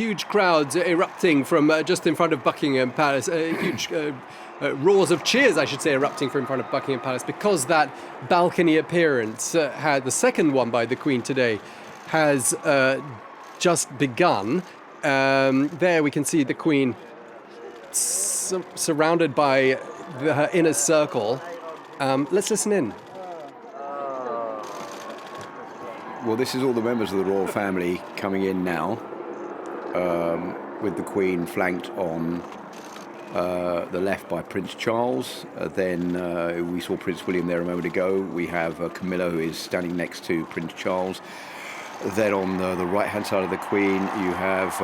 huge crowds erupting from just in front of Buckingham Palace, huge roars of cheers, I should say, erupting from in front of Buckingham Palace, because that balcony appearance, had the second one by the Queen today, has just begun. There we can see the Queen surrounded by her inner circle. Let's listen in. Well, this is all the members of the royal family coming in now, with the Queen flanked on the left by Prince Charles. Then we saw Prince William there a moment ago. We have Camilla, who is standing next to Prince Charles. Then on the right-hand side of the Queen, you have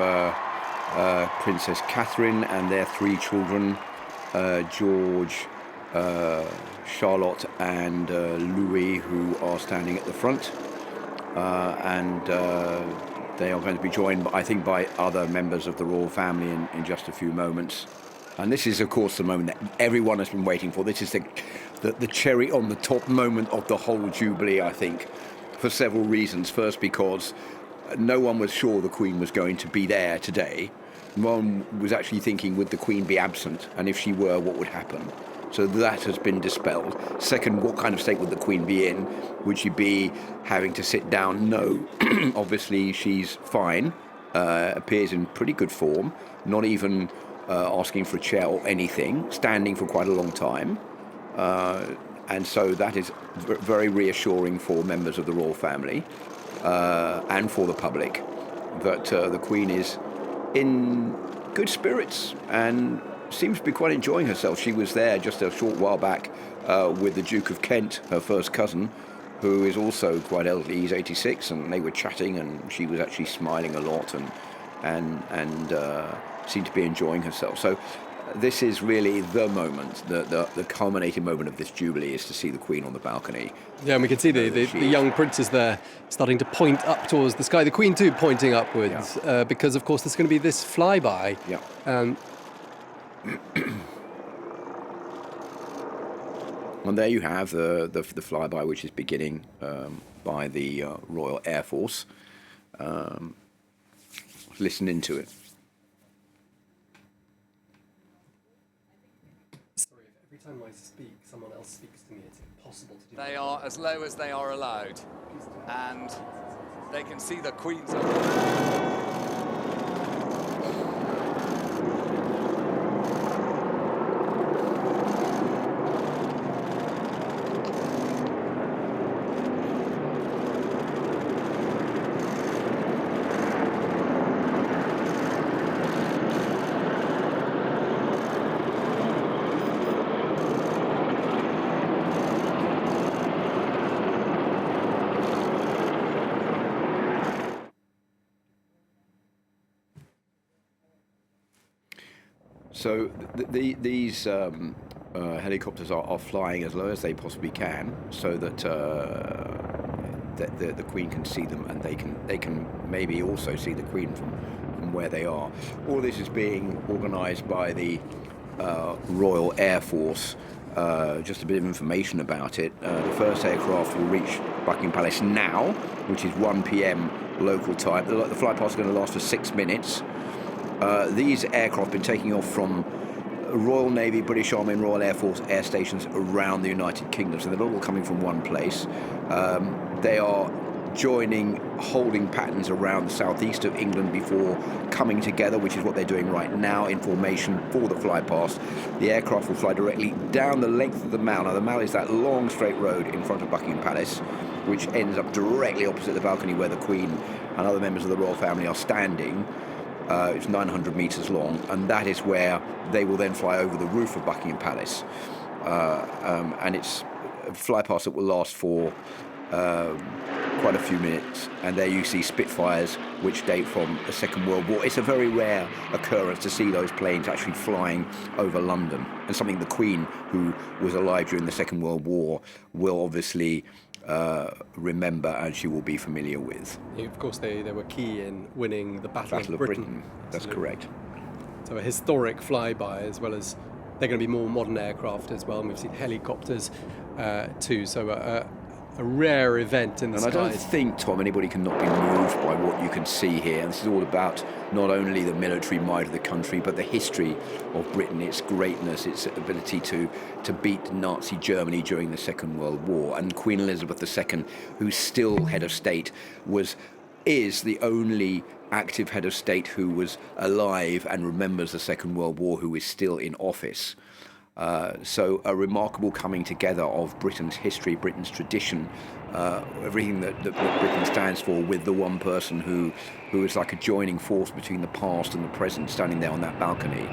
Princess Catherine and their three children, George, Charlotte and Louis, who are standing at the front. They are going to be joined, I think, by other members of the royal family in just a few moments. And this is, of course, the moment that everyone has been waiting for. This is the cherry on the top moment of the whole Jubilee, I think, for several reasons. First, because no one was sure the Queen was going to be there today. One was actually thinking, would the Queen be absent? And if she were, what would happen? So that has been dispelled. Second, what kind of state would the Queen be in? Would she be having to sit down? No. Obviously, she's fine, appears in pretty good form, not even asking for a chair or anything, standing for quite a long time. And so that is very reassuring for members of the royal family and for the public that the Queen is in good spirits and seems to be quite enjoying herself. She was there just a short while back with the Duke of Kent, her first cousin, who is also quite elderly. He's 86, and they were chatting, and she was actually smiling a lot and seemed to be enjoying herself. So this is really the moment, the culminating moment of this Jubilee, is to see the Queen on the balcony. Yeah, and we can see the young princes there starting to point up towards the sky. The Queen too pointing upwards, yeah. Because of course there's going to be this flyby. Yeah. And there you have the flyby, which is beginning by the Royal Air Force. Listen into it. Sorry, every time I speak, someone else speaks to me. It's impossible to do. They are as low as they are allowed, and they can see the Queen's. So these helicopters are flying as low as they possibly can, so that the Queen can see them, and they can maybe also see the Queen from where they are. All this is being organised by the Royal Air Force. Just a bit of information about it. The first aircraft will reach Buckingham Palace now, which is 1 p.m. local time. The flight paths are going to last for 6 minutes. These aircraft have been taking off from Royal Navy, British Army and Royal Air Force air stations around the United Kingdom, so they're not all coming from one place. They are joining holding patterns around the southeast of England before coming together, which is what they're doing right now in formation for the flypast. The aircraft will fly directly down the length of the Mall. Now, the Mall is that long straight road in front of Buckingham Palace, which ends up directly opposite the balcony where the Queen and other members of the royal family are standing. It's 900 metres long, and that is where they will then fly over the roof of Buckingham Palace. And it's a flypast that will last for quite a few minutes. And there you see Spitfires, which date from the Second World War. It's a very rare occurrence to see those planes actually flying over London, and something the Queen, who was alive during the Second World War, will obviously remember, and she will be familiar with. Of course, they were key in winning the Battle of Britain. That's correct. So a historic flyby, as well as they're going to be more modern aircraft as well, and we've seen helicopters too. So a rare event in the And I don't skies. think, Tom, anybody can not be moved by what you can see here. And this is all about not only the military might of the country, but the history of Britain, its greatness, its ability to beat Nazi Germany during the Second World War. And Queen Elizabeth II, who's still head of state, is the only active head of state who was alive and remembers the Second World War, who is still in office. So a remarkable coming together of Britain's history, Britain's tradition, everything that Britain stands for, with the one person who is like a joining force between the past and the present, standing there on that balcony.